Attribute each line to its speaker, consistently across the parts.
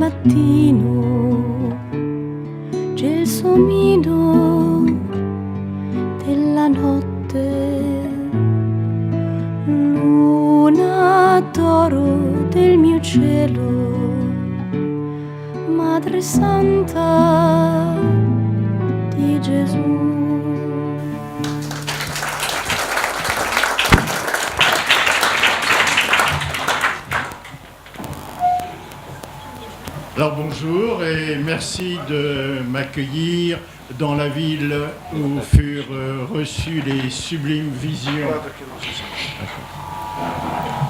Speaker 1: mattino gelsomino della notte, luna d'oro del mio cielo, Madre Santa di Gesù.
Speaker 2: Alors bonjour et merci de m'accueillir dans la ville où furent reçues les sublimes visions.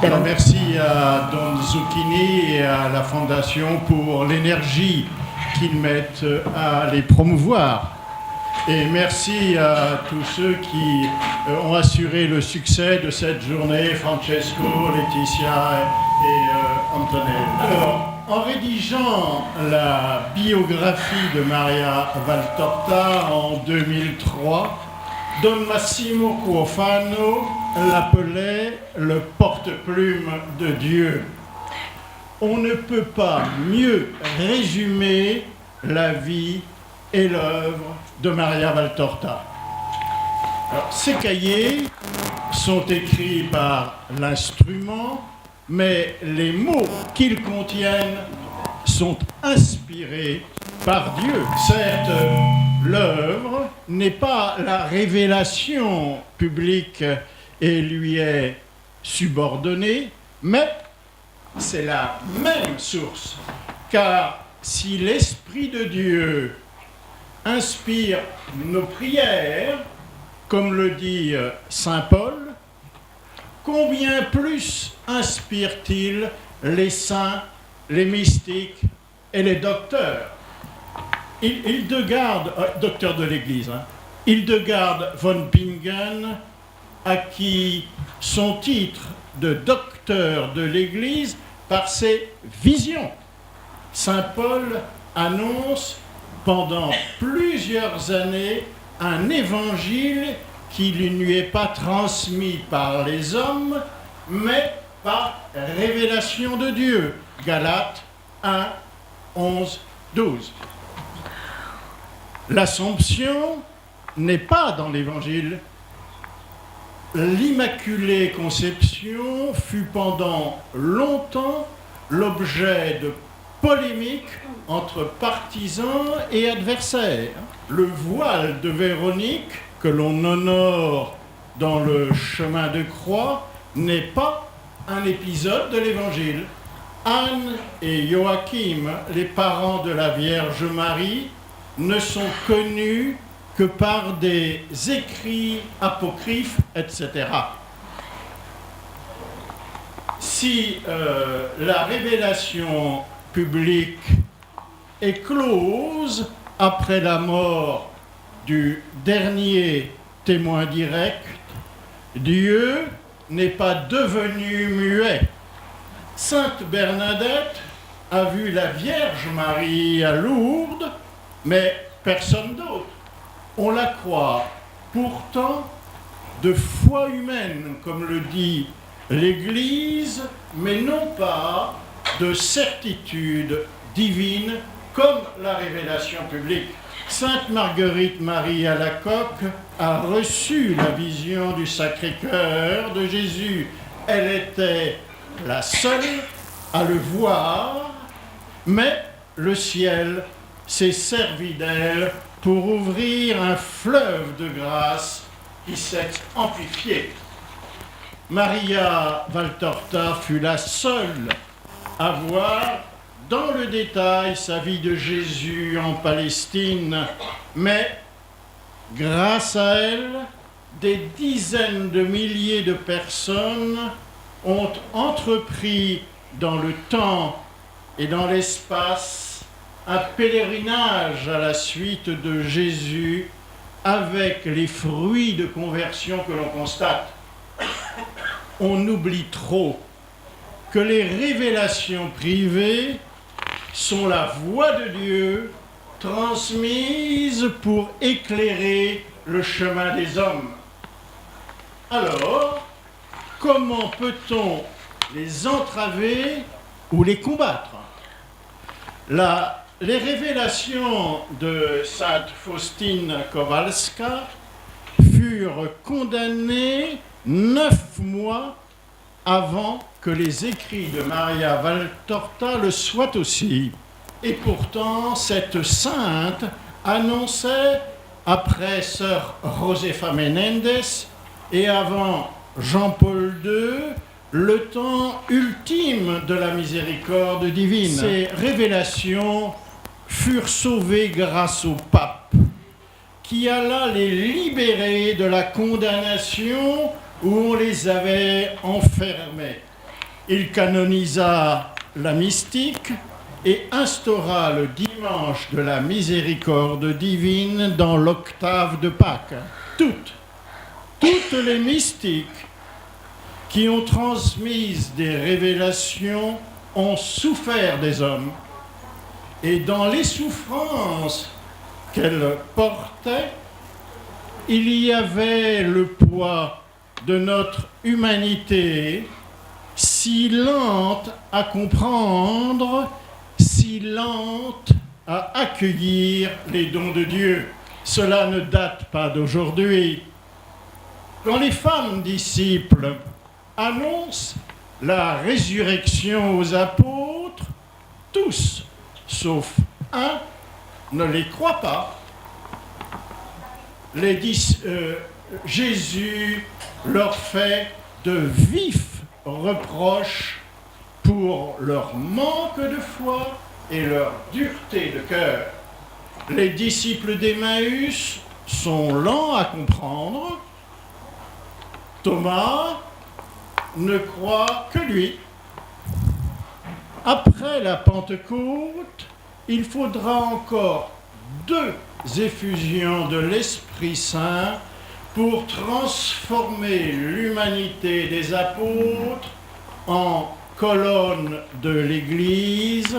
Speaker 2: Alors merci à Don Zucchini et à la Fondation pour l'énergie qu'ils mettent à les promouvoir. Et merci à tous ceux qui ont assuré le succès de cette journée, Francesco, Laetitia et Antonella. Alors, en rédigeant la biographie de Maria Valtorta en 2003, Don Massimo Cuofano l'appelait le porte-plume de Dieu. On ne peut pas mieux résumer la vie et l'œuvre de Maria Valtorta. Alors, ces cahiers sont écrits par l'instrument, mais les mots qu'ils contiennent sont inspirés par Dieu. Certes, l'œuvre n'est pas la révélation publique et lui est subordonnée, mais c'est la même source. Car si l'Esprit de Dieu inspire nos prières, comme le dit saint Paul, combien plus inspire-t-il les saints, les mystiques et les docteurs? Hildegarde, docteur de l'Église, Hildegarde von Bingen, à qui son titre de docteur de l'Église par ses visions. Saint Paul annonce pendant plusieurs années un évangile qui ne lui est pas transmis par les hommes, mais par révélation de Dieu. Galates 1, 11, 12. L'Assomption n'est pas dans l'Évangile. L'Immaculée Conception fut pendant longtemps l'objet de polémiques entre partisans et adversaires. Le voile de Véronique, que l'on honore dans le chemin de croix, n'est pas un épisode de l'Évangile. Anne et Joachim, les parents de la Vierge Marie, ne sont connus que par des écrits apocryphes, etc. Si la révélation publique est close après la mort du dernier témoin direct, Dieu n'est pas devenu muet. Sainte Bernadette a vu la Vierge Marie à Lourdes, mais personne d'autre. On la croit pourtant de foi humaine, comme le dit l'Église, mais non pas de certitude divine, comme la révélation publique. Sainte Marguerite Marie Alacoque a reçu la vision du Sacré-Cœur de Jésus. Elle était la seule à le voir, mais le ciel s'est servi d'elle pour ouvrir un fleuve de grâce qui s'est amplifié. Maria Valtorta fut la seule à voir dans le détail sa vie de Jésus en Palestine, mais grâce à elle, des dizaines de milliers de personnes ont entrepris dans le temps et dans l'espace un pèlerinage à la suite de Jésus avec les fruits de conversion que l'on constate. On oublie trop que les révélations privées sont la voix de Dieu transmise pour éclairer le chemin des hommes. Alors, comment peut-on les entraver ou les combattre? Les révélations de sainte Faustine Kowalska furent condamnées 9 mois avant que les écrits de Maria Valtorta le soient aussi. Et pourtant, cette sainte annonçait, après sœur Josefa Menendez et avant Jean-Paul II, le temps ultime de la miséricorde divine. Ces révélations furent sauvées grâce au pape, qui alla les libérer de la condamnation où on les avait enfermés. Il canonisa la mystique et instaura le dimanche de la miséricorde divine dans l'octave de Pâques. Toutes les mystiques qui ont transmis des révélations ont souffert des hommes. Et dans les souffrances qu'elles portaient, il y avait le poids de notre humanité, si lente à comprendre, si lente à accueillir les dons de Dieu. Cela ne date pas d'aujourd'hui. Quand les femmes disciples annoncent la résurrection aux apôtres, tous, sauf un, ne les croient pas. Jésus leur fait de vifs reproches pour leur manque de foi et leur dureté de cœur. Les disciples d'Emmaüs sont lents à comprendre. Thomas ne croit que lui. Après la Pentecôte, il faudra encore 2 effusions de l'Esprit Saint pour transformer l'humanité des apôtres en colonne de l'Église,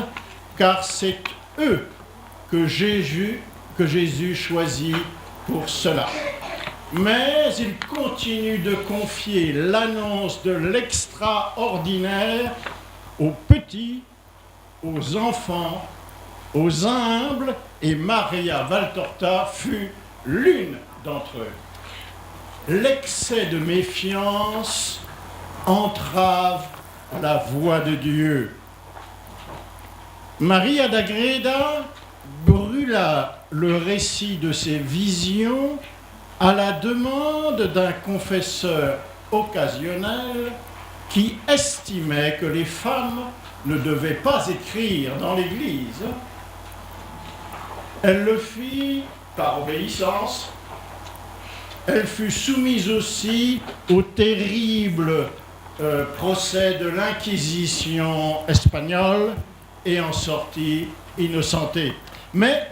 Speaker 2: car c'est eux que Jésus choisit pour cela. Mais il continue de confier l'annonce de l'extraordinaire aux petits, aux enfants, aux humbles, et Maria Valtorta fut l'une d'entre eux. L'excès de méfiance entrave la voix de Dieu. Maria d'Agreda brûla le récit de ses visions à la demande d'un confesseur occasionnel qui estimait que les femmes ne devaient pas écrire dans l'Église. Elle le fit par obéissance. Elle fut soumise aussi au terrible procès de l'Inquisition espagnole et en sortit innocentée. Mais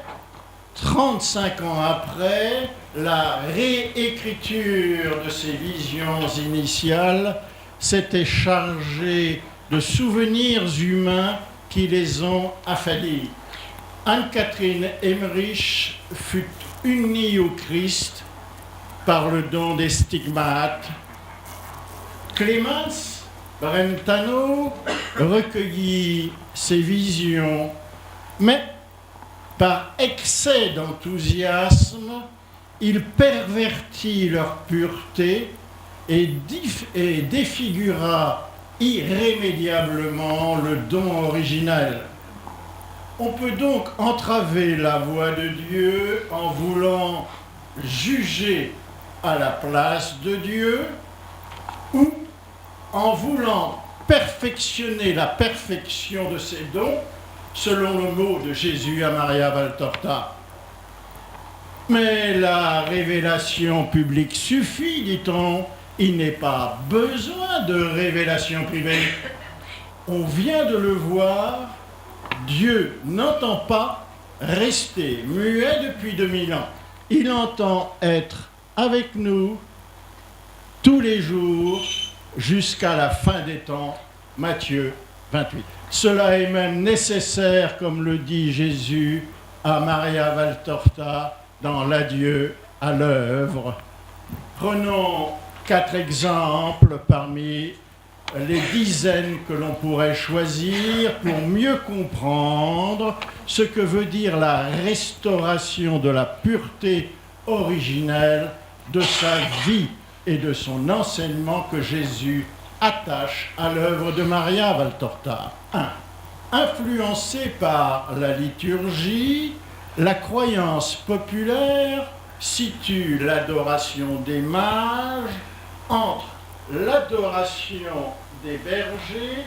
Speaker 2: 35 ans après, la réécriture de ces visions initiales s'était chargée de souvenirs humains qui les ont affaiblis. Anne-Catherine Emmerich fut unie au Christ par le don des stigmates. Clémence Brentano recueillit ses visions, mais par excès d'enthousiasme, il pervertit leur pureté et défigura irrémédiablement le don originel. On peut donc entraver la voix de Dieu en voulant juger à la place de Dieu ou en voulant perfectionner la perfection de ses dons selon le mot de Jésus à Maria Valtorta. Mais la révélation publique suffit, dit-on, il n'est pas besoin de révélation privée. On vient de le voir, Dieu n'entend pas rester muet depuis 2000 ans. Il entend être avec nous tous les jours jusqu'à la fin des temps. Matthieu 28. Cela est même nécessaire, comme le dit Jésus à Maria Valtorta dans l'adieu à l'œuvre. Prenons 4 exemples parmi les dizaines que l'on pourrait choisir pour mieux comprendre ce que veut dire la restauration de la pureté originelle de sa vie et de son enseignement que Jésus attache à l'œuvre de Maria Valtorta. 1. Influencé par la liturgie, la croyance populaire situe l'adoration des mages entre l'adoration des bergers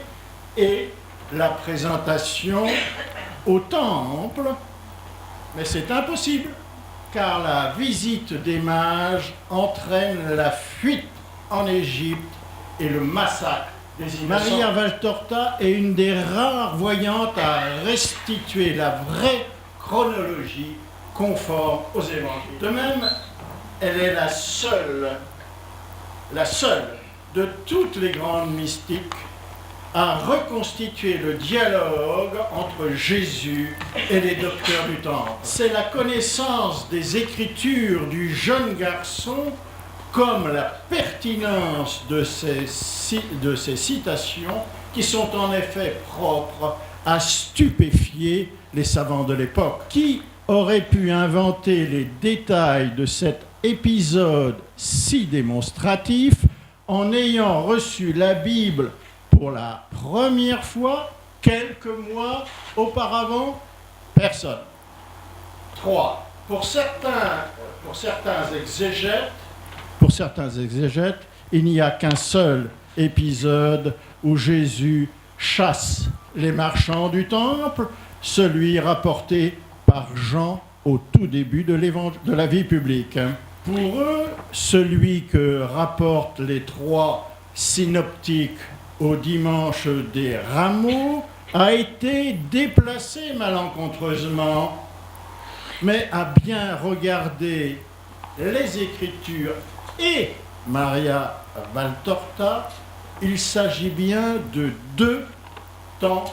Speaker 2: et la présentation au temple. Mais c'est impossible, car la visite des mages entraîne la fuite en Égypte et le massacre des innocents. Maria Valtorta est une des rares voyantes à restituer la vraie chronologie conforme aux évangiles. De même, elle est la seule de toutes les grandes mystiques à reconstituer le dialogue entre Jésus et les docteurs du temple. C'est la connaissance des Écritures du jeune garçon comme la pertinence de ces citations qui sont en effet propres à stupéfier les savants de l'époque. Qui aurait pu inventer les détails de cet épisode si démonstratif en ayant reçu la Bible pour la première fois quelques mois auparavant? Personne. 3. Pour certains exégètes, il n'y a qu'un seul épisode où Jésus chasse les marchands du temple, celui rapporté par Jean au tout début de la vie publique. Pour eux, celui que rapportent les 3 synoptiques au dimanche des Rameaux a été déplacé malencontreusement, mais à bien regarder les Écritures et Maria Valtorta, il s'agit bien de 2 temps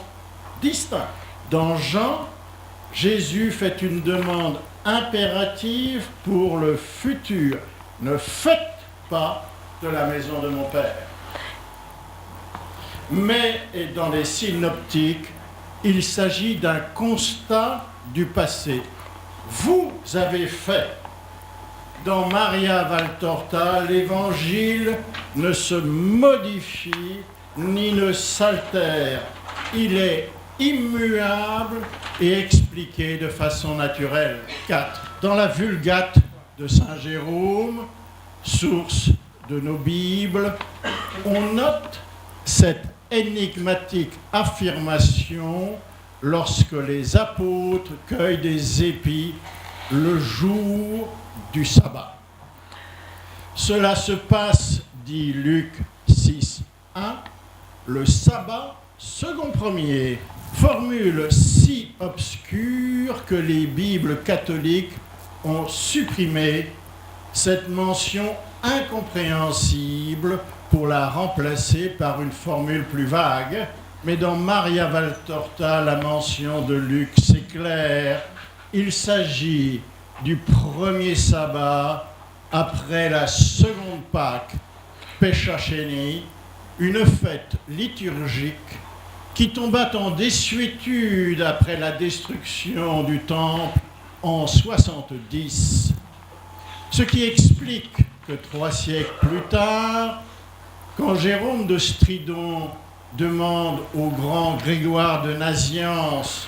Speaker 2: distincts. Dans Jean, Jésus fait une demande impérative pour le futur. Ne faites pas de la maison de mon Père. Mais et dans les synoptiques, il s'agit d'un constat du passé. Vous avez fait. Dans Maria Valtorta, l'évangile ne se modifie ni ne s'altère. Il est immuable et expliqué de façon naturelle. 4. Dans la Vulgate de Saint Jérôme, source de nos Bibles, on note cette énigmatique affirmation lorsque les apôtres cueillent des épis le jour du sabbat. Cela se passe, dit Luc 6, 1, le sabbat second premier, formule si obscure que les Bibles catholiques ont supprimé cette mention incompréhensible pour la remplacer par une formule plus vague. Mais dans Maria Valtorta, la mention de Luc, c'est clair. Il s'agit du premier sabbat après la seconde Pâque, Pesach Sheni, une fête liturgique qui tomba en désuétude après la destruction du temple en 70. Ce qui explique que 3 siècles plus tard, quand Jérôme de Stridon demande au grand Grégoire de Nazianze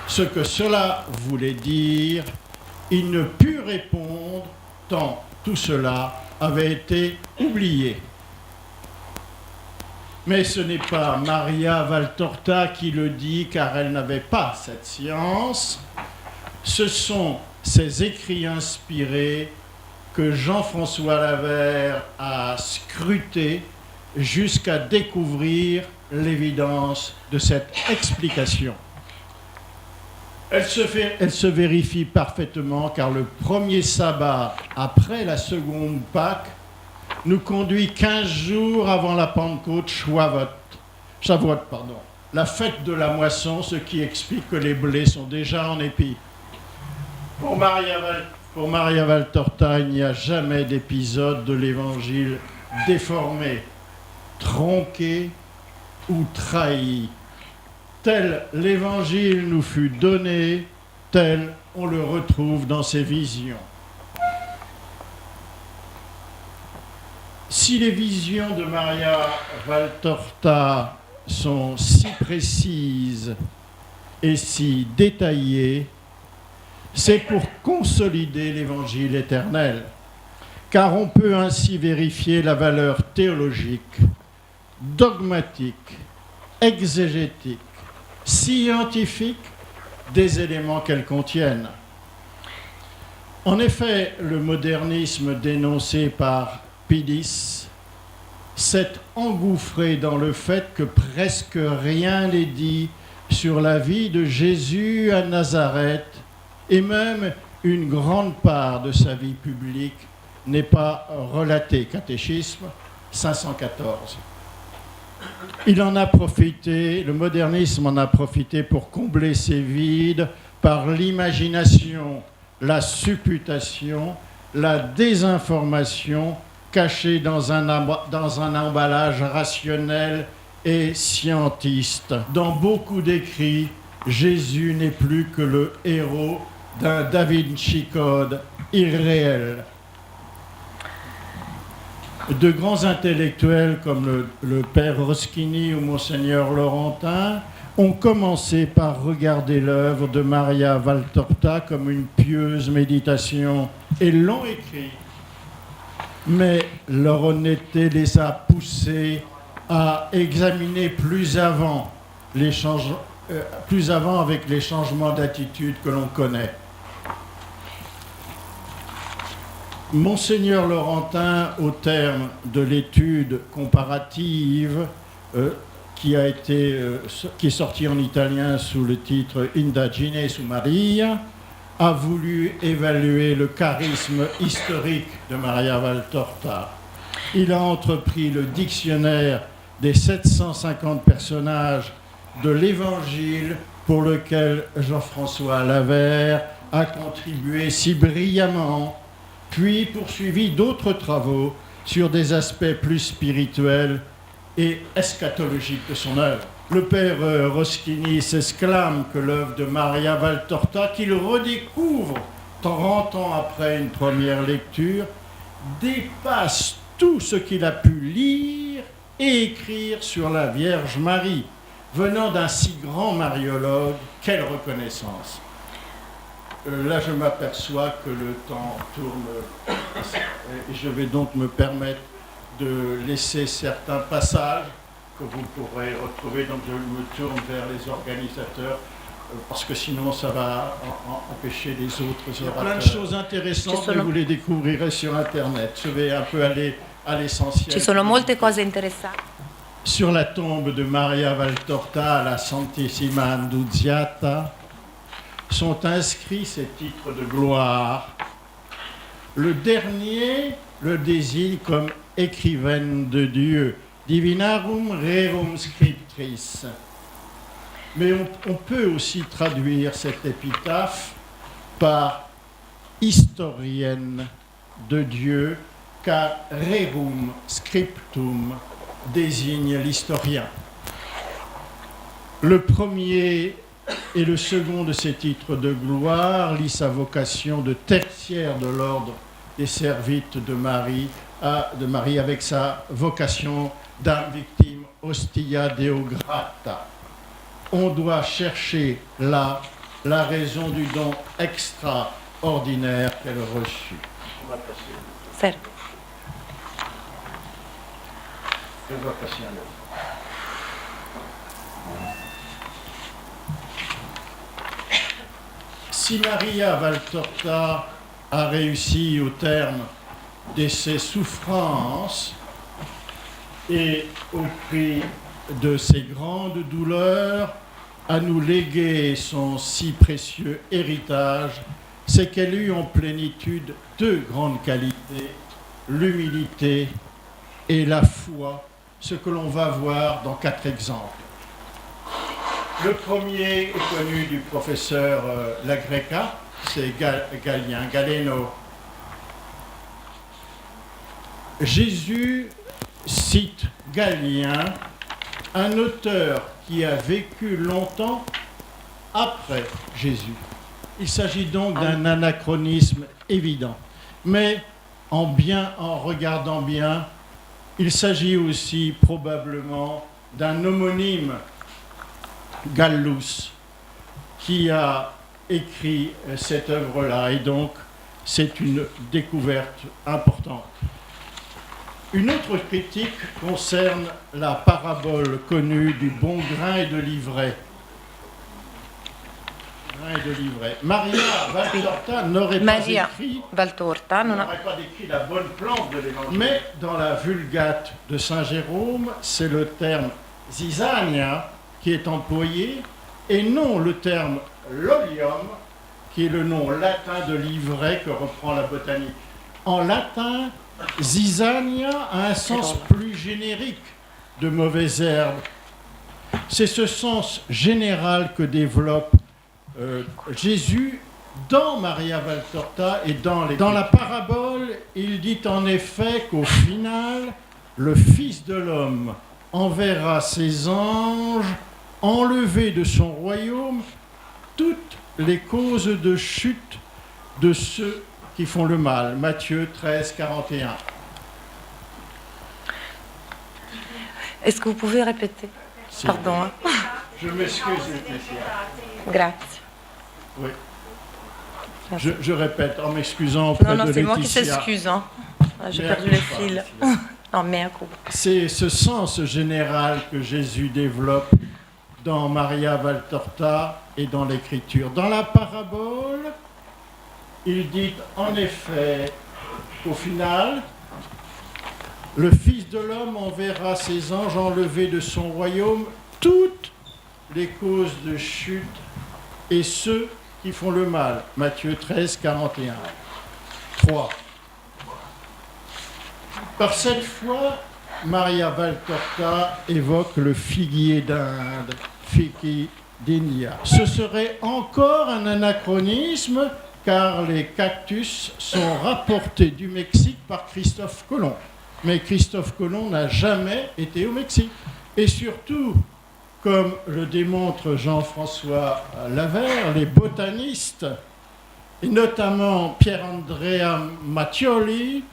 Speaker 2: ce que cela voulait dire, il ne put répondre tant tout cela avait été oublié. Mais ce n'est pas Maria Valtorta qui le dit, car elle n'avait pas cette science. Ce sont ces écrits inspirés que Jean-François Lavère a scrutés jusqu'à découvrir l'évidence de cette explication. Elle se vérifie parfaitement, car le premier sabbat après la seconde Pâque nous conduit 15 jours avant la Pentecôte, Shavuot, la fête de la moisson, ce qui explique que les blés sont déjà en épi. Pour Maria Valtorta, il n'y a jamais d'épisode de l'Évangile déformé, tronqué ou trahi. Tel l'Évangile nous fut donné, tel on le retrouve dans ses visions. Si les visions de Maria Valtorta sont si précises et si détaillées, c'est pour consolider l'Évangile éternel, car on peut ainsi vérifier la valeur théologique, dogmatique, exégétique, scientifique des éléments qu'elles contiennent. En effet, le modernisme dénoncé par Pidis s'est engouffré dans le fait que presque rien n'est dit sur la vie de Jésus à Nazareth, et même une grande part de sa vie publique n'est pas relatée. Catéchisme 514. Il en a profité, le modernisme en a profité pour combler ces vides par l'imagination, la supputation, la désinformation cachée dans un emballage rationnel et scientiste. Dans beaucoup d'écrits, Jésus n'est plus que le héros d'un Da Vinci Code irréel. De grands intellectuels comme le père Roschini ou Monseigneur Laurentin ont commencé par regarder l'œuvre de Maria Valtorta comme une pieuse méditation et l'ont écrit. Mais leur honnêteté les a poussés à examiner plus avant avec les changements d'attitude que l'on connaît. Monseigneur Laurentin, au terme de l'étude comparative qui est sortie en italien sous le titre Indagine su Maria, a voulu évaluer le charisme historique de Maria Valtorta. Il a entrepris le dictionnaire des 750 personnages de l'Évangile pour lequel Jean-François Lavert a contribué si brillamment, puis poursuivi d'autres travaux sur des aspects plus spirituels et eschatologiques de son œuvre. Le père Roschini s'exclame que l'œuvre de Maria Valtorta, qu'il redécouvre 30 ans après une première lecture, dépasse tout ce qu'il a pu lire et écrire sur la Vierge Marie. Venant d'un si grand mariologue, quelle reconnaissance! Là, je m'aperçois que le temps tourne et je vais donc me permettre de laisser certains passages que vous pourrez retrouver. Donc, je me tourne vers les organisateurs parce que sinon, ça va empêcher les autres orateurs. Il y a plein de choses intéressantes, mais vous les découvrirez sur Internet. Je vais un peu aller à l'essentiel.
Speaker 3: Ci sono molte cose interessanti.
Speaker 2: Sur la tombe de Maria Valtorta, la Santissima Annunziata, sont inscrits ces titres de gloire. Le dernier le désigne comme écrivaine de Dieu, Divinarum Rerum Scriptris. Mais on peut aussi traduire cette épitaphe par historienne de Dieu, car Rerum Scriptum désigne l'historien. Le premier et le second de ces titres de gloire lie sa vocation de tertiaire de l'ordre des servites de Marie avec sa vocation d'âme victime Ostia Deo Grata. On doit chercher là la raison du don extraordinaire qu'elle reçut. On va passer.
Speaker 3: Certo.
Speaker 2: Je vais passer un autre. Si Maria Valtorta a réussi au terme de ses souffrances et au prix de ses grandes douleurs à nous léguer son si précieux héritage, c'est qu'elle eut en plénitude deux grandes qualités, l'humilité et la foi, ce que l'on va voir dans 4 exemples. Le premier est connu du professeur La Greca, c'est Galien, Galeno. Jésus cite Galien un auteur qui a vécu longtemps après Jésus. Il s'agit donc d'un anachronisme évident. Mais en regardant bien, il s'agit aussi probablement d'un homonyme, Gallus, qui a écrit cette œuvre-là. Et donc, c'est une découverte importante. Une autre critique concerne la parabole connue du bon grain et de l'ivraie. Maria Valtorta n'aurait pas écrit la bonne plante de l'évangile. Mais dans la Vulgate de Saint Jérôme, c'est le terme zizania qui est employé et non le terme lolium qui est le nom latin de l'ivraie que reprend la botanique. En latin, zizania a un sens plus générique de mauvaise herbe. C'est ce sens général que développe Jésus dans Maria Valtorta et dans la parabole, il dit en effet qu'au final, le Fils de l'homme enverra ses anges enlever de son royaume toutes les causes de chute de ceux qui font le mal. Matthieu 13, 41.
Speaker 3: Est-ce que vous pouvez répéter? Pardon.
Speaker 2: Je m'excuse, Laetitia.
Speaker 3: Grazie.
Speaker 2: Oui. Je répète en m'excusant auprès de Laetitia.
Speaker 3: Non, c'est moi qui s'excuse. Hein. J'ai perdu le fil. Non, mais
Speaker 2: c'est ce sens général que Jésus développe dans Maria Valtorta et dans l'Écriture. Dans la parabole, il dit en effet qu'au final, le Fils de l'homme enverra ses anges enlever de son royaume toutes les causes de chute et ceux qui font le mal. Matthieu 13, 41. 3. Par cette fois, Maria Valtorta évoque le figuier d'Inde, Fichi d'India. Ce serait encore un anachronisme car les cactus sont rapportés du Mexique par Christophe Colomb. Mais Christophe Colomb n'a jamais été au Mexique. Et surtout, comme le démontre Jean-François Lavert, les botanistes, et notamment Pier-Andrea Mattioli,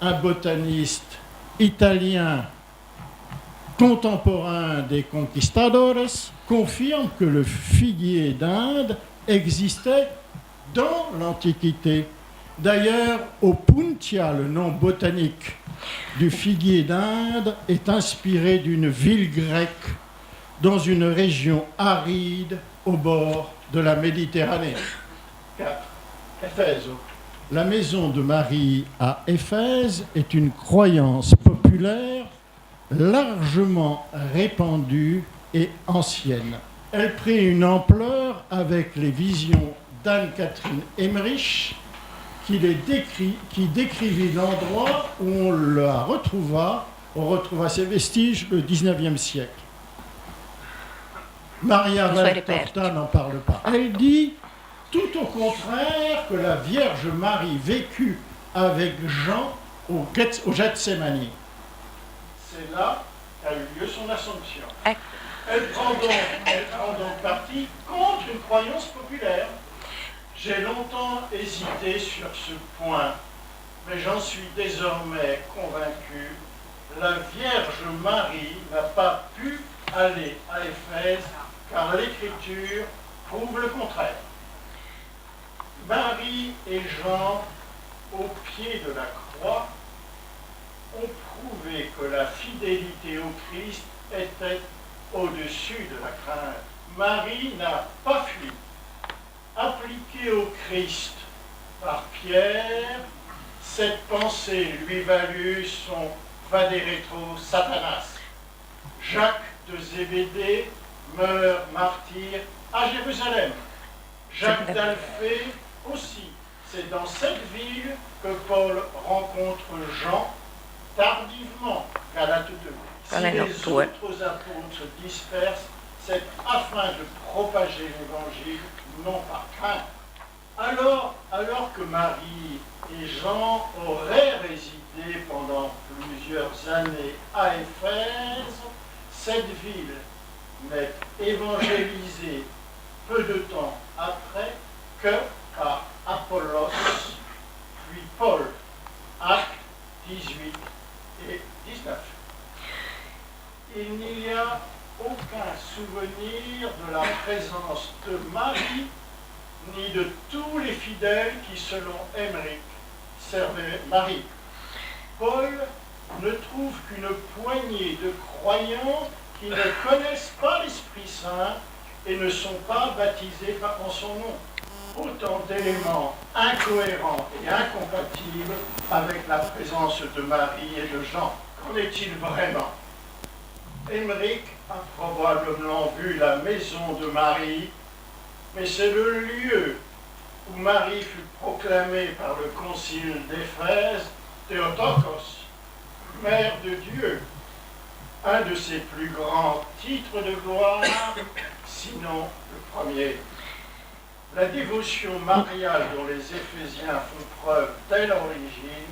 Speaker 2: un botaniste italien contemporain des conquistadores, confirme que le figuier d'Inde existait dans l'Antiquité. D'ailleurs, Opuntia, le nom botanique du figuier d'Inde, est inspiré d'une ville grecque dans une région aride au bord de la Méditerranée. 4. Éphèse. La maison de Marie à Éphèse est une croyance populaire largement répandue et ancienne. Elle prit une ampleur avec les visions d'Anne-Catherine Emmerich, qui décrivit l'endroit où on la retrouva, ses vestiges le 19e siècle. Maria Valtorta n'en parle pas. Elle dit tout au contraire que la Vierge Marie vécut avec Jean au Gethsémani. C'est là qu'a eu lieu son Assomption. Elle prend donc parti contre une croyance populaire. J'ai longtemps hésité sur ce point, mais j'en suis désormais convaincu. La Vierge Marie n'a pas pu aller à Éphèse, car l'Écriture prouve le contraire. Marie et Jean, au pied de la croix, ont prouvé que la fidélité au Christ était au-dessus de la crainte. Marie n'a pas fui. Appliquée au Christ par Pierre, cette pensée lui valut son Vaderetro Satanas. Jacques de Zébédée meurt martyr à Jérusalem. Jacques d'Alphée aussi. C'est dans cette ville que Paul rencontre Jean, tardivement, Galates 2. Si les autres apôtres se dispersent, c'est afin de propager l'Évangile, non par crainte. Alors que Marie et Jean auraient résidé pendant plusieurs années à Éphèse, cette ville fidèles qui, selon Emmerich, servaient Marie. Paul ne trouve qu'une poignée de croyants qui ne connaissent pas l'Esprit Saint et ne sont pas baptisés en son nom. Autant d'éléments incohérents et incompatibles avec la présence de Marie et de Jean. Qu'en est-il vraiment? Emmerich a probablement vu la maison de Marie, mais c'est le lieu où Marie fut proclamée par le concile d'Éphèse, Théotokos, Mère de Dieu, un de ses plus grands titres de gloire, sinon le premier. La dévotion mariale dont les Éphésiens font preuve dès l'origine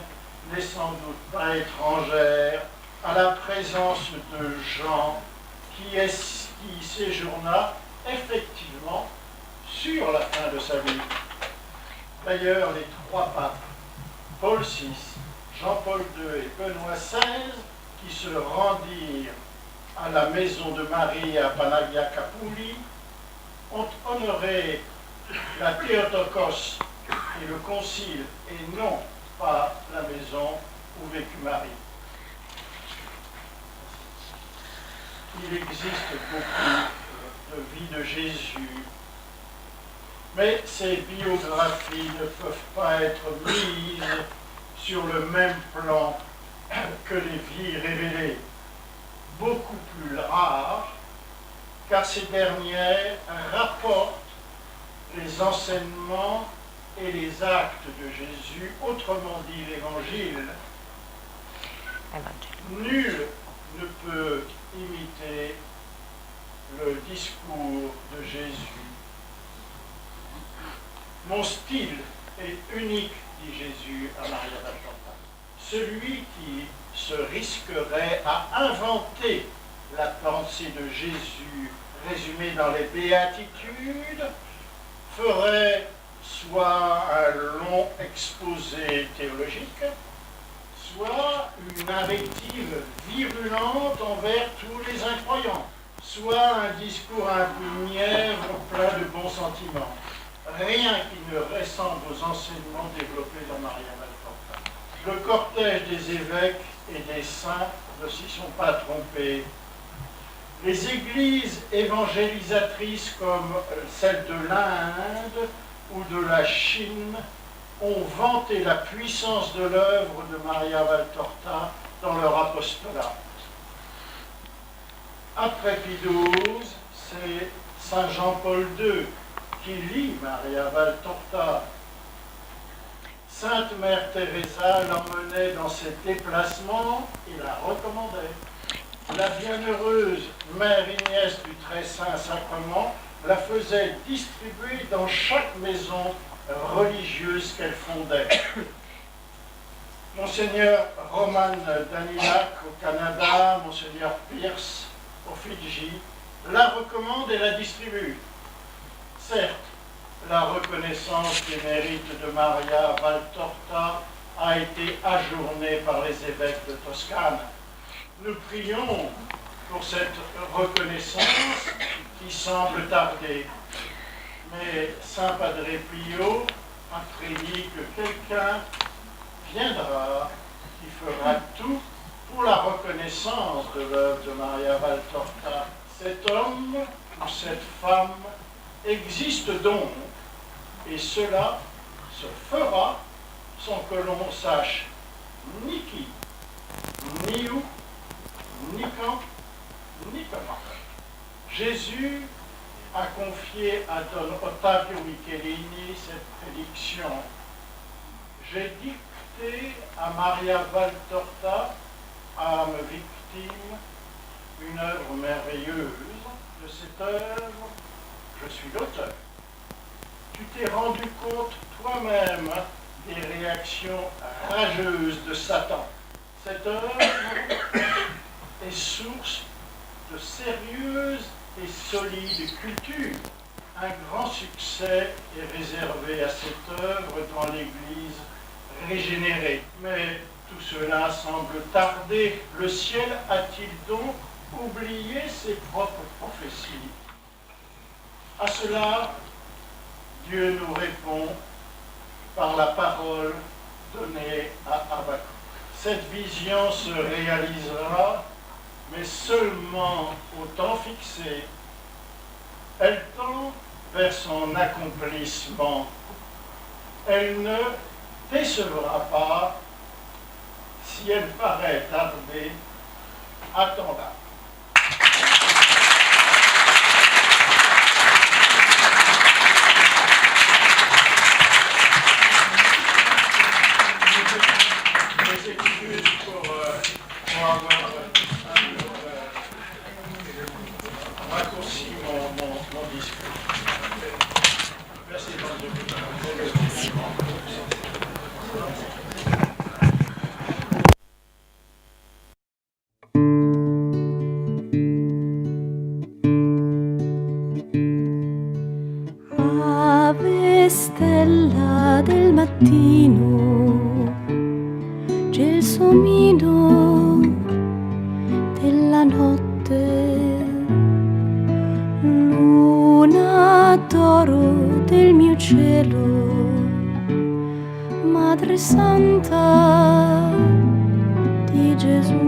Speaker 2: n'est sans doute pas étrangère à la présence de Jean qui séjourna effectivement sur la fin de sa vie. D'ailleurs, les trois papes, Paul VI, Jean-Paul II et Benoît XVI, qui se rendirent à la maison de Marie à Panagiacoupoli, ont honoré la Théotokos et le concile, et non pas la maison où vécut Marie. Il existe beaucoup de vie de Jésus, mais ces biographies ne peuvent pas être mises sur le même plan que les vies révélées, beaucoup plus rares, car ces dernières rapportent les enseignements et les actes de Jésus, autrement dit l'Évangile. Nul ne peut imiter le discours de Jésus. Mon style est unique, dit Jésus à Maria Valtorta. Celui qui se risquerait à inventer la pensée de Jésus résumée dans les béatitudes ferait soit un long exposé théologique, soit une invective virulente envers tous les incroyants, soit un discours un peu mièvre plein de bons sentiments. Rien qui ne ressemble aux enseignements développés dans Maria Valtorta. Le cortège des évêques et des saints ne s'y sont pas trompés. Les églises évangélisatrices comme celle de l'Inde ou de la Chine ont vanté la puissance de l'œuvre de Maria Valtorta dans leur apostolat. Après Pie XII, c'est Saint Jean-Paul II qui lit Maria Valtorta. Sainte Mère Teresa l'emmenait dans ses déplacements et la recommandait. La bienheureuse Mère Agnès du Très Saint Sacrement la faisait distribuer dans chaque maison religieuse qu'elle fondait. Monseigneur Roman Danilac au Canada, Monseigneur Pierce au Fidji, la recommande et la distribue. Certes, la reconnaissance des mérites de Maria Valtorta a été ajournée par les évêques de Toscane. Nous prions pour cette reconnaissance qui semble tarder. Mais Saint Padre Pio a prédit que quelqu'un viendra qui fera tout pour la reconnaissance de l'œuvre de Maria Valtorta. Cet homme ou cette femme existe donc, et cela se fera sans que l'on sache ni qui, ni où, ni quand, ni comment. Jésus a confié à Don Ottavio Michelini cette prédiction. J'ai dicté à Maria Valtorta, âme victime, une œuvre merveilleuse. De cette œuvre, je suis l'auteur. Tu t'es rendu compte toi-même des réactions rageuses de Satan. Cette œuvre est source de sérieuse et solide culture. Un grand succès est réservé à cette œuvre dans l'Église régénérée. Mais tout cela semble tarder. Le ciel a-t-il donc oublié ses propres prophéties? À cela, Dieu nous répond par la parole donnée à Habakkuk. Cette vision se réalisera, mais seulement au temps fixé. Elle tend vers son accomplissement. Elle ne décevra pas. Si elle paraît tarder, attends-la. Mes excuses pour avoir raccourci mon discours. Merci de votre attention.
Speaker 1: Ave stella del mattino, gelsomino della notte, luna d'oro del mio cielo, Madre Santa di Gesù.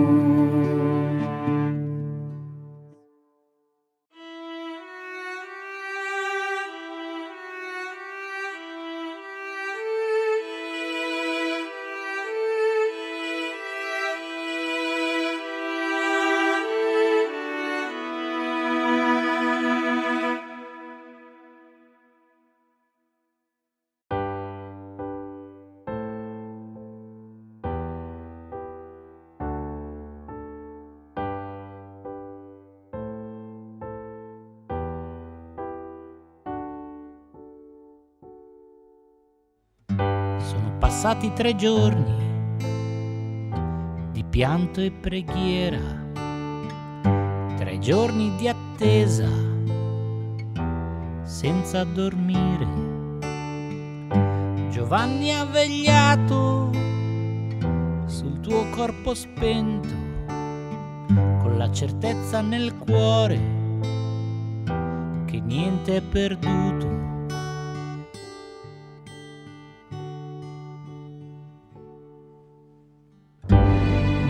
Speaker 4: Sono passati 3 giorni di pianto e preghiera, 3 giorni di attesa senza dormire. Giovanni ha vegliato sul tuo corpo spento, con la certezza nel cuore che niente è perduto.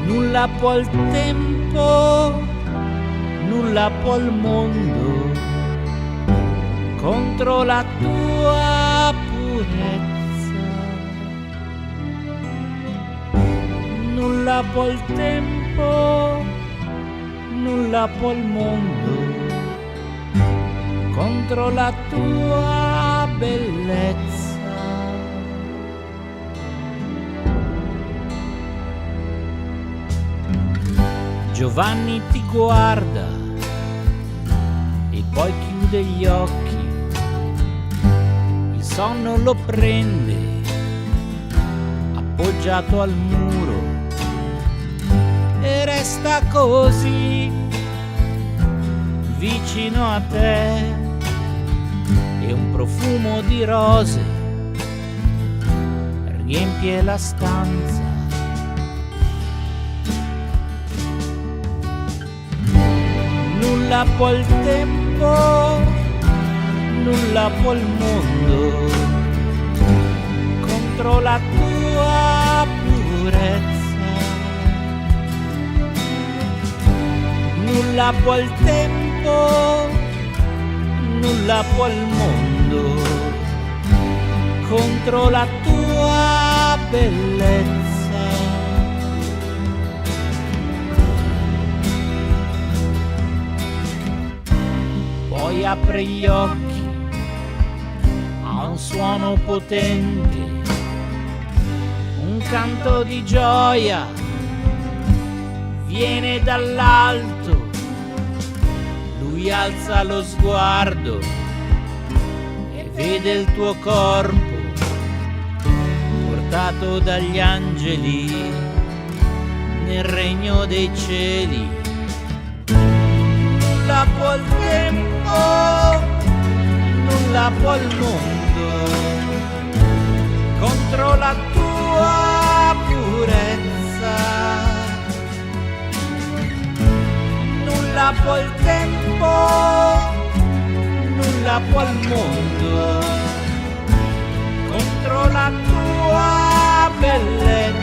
Speaker 4: Nulla può il tempo, nulla può il mondo contro la tua purezza. Nulla può il tempo, nulla può il mondo contro la tua bellezza. Giovanni ti guarda e poi chiude gli occhi, il sonno lo prende appoggiato al muro e resta così vicino a te, e un profumo di rose riempie la stanza. Nulla può il tempo, nulla può il mondo contro la tua purezza. Nulla può il tempo, nulla può il mondo contro la tua bellezza. Poi apre gli occhi a un suono potente, un canto di gioia viene dall'alto. Lui alza lo sguardo e vede il tuo corpo portato dagli angeli nel regno dei cieli. Nulla può il tempo, nulla può il mondo contro la tua purezza. Nulla può il tempo, nulla può il mondo contro la la tua bellezza